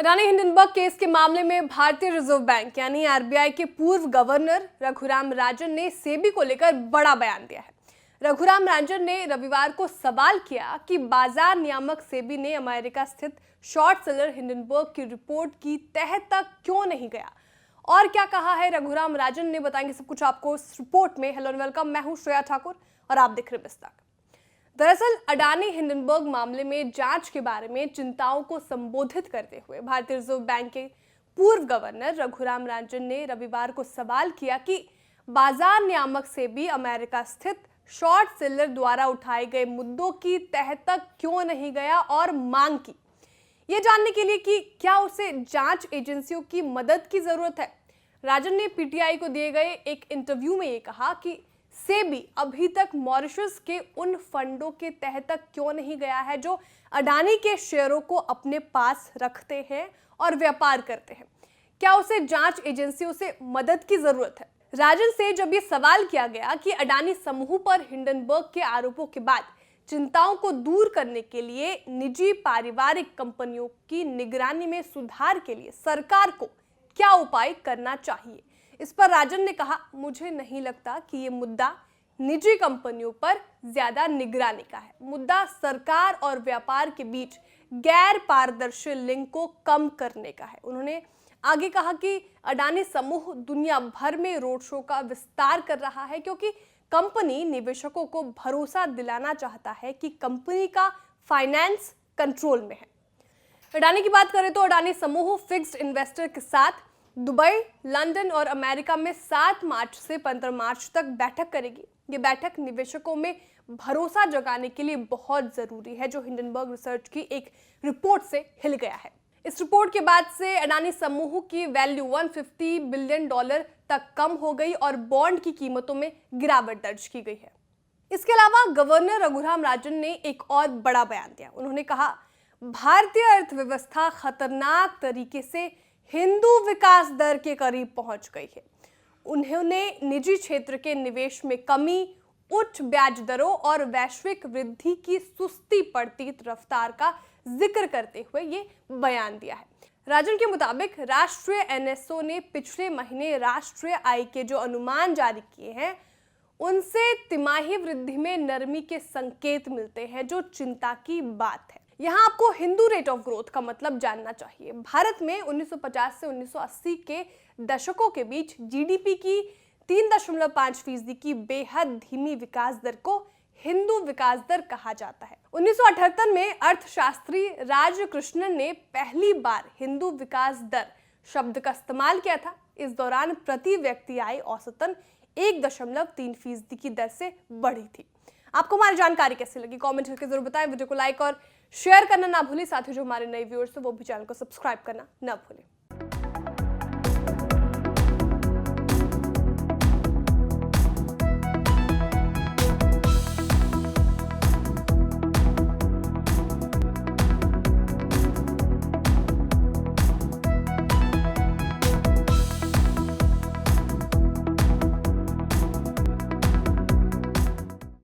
Adani Hindenburg case के मामले में भारतीय रिजर्व बैंक यानी आरबीआई के पूर्व गवर्नर रघुराम राजन ने सेबी को लेकर बड़ा बयान दिया है। रघुराम राजन ने रविवार को सवाल किया कि बाजार नियामक सेबी ने अमेरिका स्थित शॉर्ट सेलर हिंडनबर्ग की रिपोर्ट की तह तक क्यों नहीं गया और क्या कहा है रघुराम राजन ने, बताएंगे सब कुछ आपको इस रिपोर्ट में। हेलो एंड वेलकम, मैं हूं श्रेया ठाकुर और आप देख रहे हैं विस्तार। दरअसल अडानी हिंडनबर्ग मामले में जांच के बारे में चिंताओं को संबोधित करते हुए भारतीय रिजर्व बैंक के पूर्व गवर्नर रघुराम राजन ने रविवार को सवाल किया कि बाजार नियामक सेबी अमेरिका स्थित शॉर्ट सेलर द्वारा उठाए गए मुद्दों की तह तक क्यों नहीं गया और मांग की ये जानने के लिए कि क्या उसे जांच एजेंसियों की मदद की जरूरत है। राजन ने पीटीआई को दिए गए एक इंटरव्यू में ये कहा कि सेबी अभी तक मॉरिशस के उन फंडों के तह तक क्यों नहीं गया है जो अडानी के शेयरों को अपने पास रखते हैं और व्यापार करते हैं। क्या उसे जांच एजेंसियों से मदद की जरूरत है। राजन से जब ये सवाल किया गया कि अडानी समूह पर हिंडनबर्ग के आरोपों के बाद चिंताओं को दूर करने के लिए निजी पारिवारिक कंपनियों की निगरानी में सुधार के लिए सरकार को क्या उपाय करना चाहिए, इस पर राजन ने कहा, मुझे नहीं लगता कि ये मुद्दा निजी कंपनियों पर ज्यादा निगरानी का है। मुद्दा सरकार और व्यापार के बीच गैर पारदर्शी लिंक को कम करने का है। उन्होंने आगे कहा कि अडानी समूह दुनिया भर में रोड शो का विस्तार कर रहा है क्योंकि कंपनी निवेशकों को भरोसा दिलाना चाहता है कि कंपनी का फाइनेंस कंट्रोल में है। अडानी की बात करें तो अडानी समूह फिक्स्ड इन्वेस्टर के साथ दुबई, लंदन और अमेरिका में 7 मार्च से 15 मार्च तक बैठक करेगी। ये बैठक निवेशकों में भरोसा जगाने के लिए बहुत जरूरी है, जो हिंडनबर्ग रिसर्च की एक रिपोर्ट से हिल गया है। इस रिपोर्ट के बाद से अडानी समूह की वैल्यू $150 बिलियन तक कम हो गई और बॉन्ड की कीमतों में गिरावट दर्ज की गई है। इसके अलावा गवर्नर रघुराम राजन ने एक और बड़ा बयान दिया। उन्होंने कहा, भारतीय अर्थव्यवस्था खतरनाक तरीके से हिंदू विकास दर के करीब पहुंच गई है। उन्होंने निजी क्षेत्र के निवेश में कमी, उच्च ब्याज दरों और वैश्विक वृद्धि की सुस्ती पड़ती रफ्तार का जिक्र करते हुए ये बयान दिया है। राजन के मुताबिक राष्ट्रीय एनएसओ ने पिछले महीने राष्ट्रीय आय के जो अनुमान जारी किए हैं उनसे तिमाही वृद्धि में नरमी के संकेत मिलते हैं, जो चिंता की बात है। यहाँ आपको हिंदू रेट ऑफ ग्रोथ का मतलब जानना चाहिए। भारत में 1950 से 1980 के दशकों के बीच जीडीपी की 3.5% की बेहद धीमी विकास दर को हिंदू विकास दर कहा जाता है। 1978 में अर्थशास्त्री राजकृष्णन ने पहली बार हिंदू विकास दर शब्द का इस्तेमाल किया था। इस दौरान प्रति व्यक्ति आय औसतन 1.3% की दर से बढ़ी थी। आपको हमारी जानकारी कैसी लगी कमेंट करके जरूर बताएं। वीडियो को लाइक और शेयर करना ना भूलें। साथ ही जो हमारे नए व्यूअर्स हैं वो भी चैनल को सब्सक्राइब करना ना भूलें।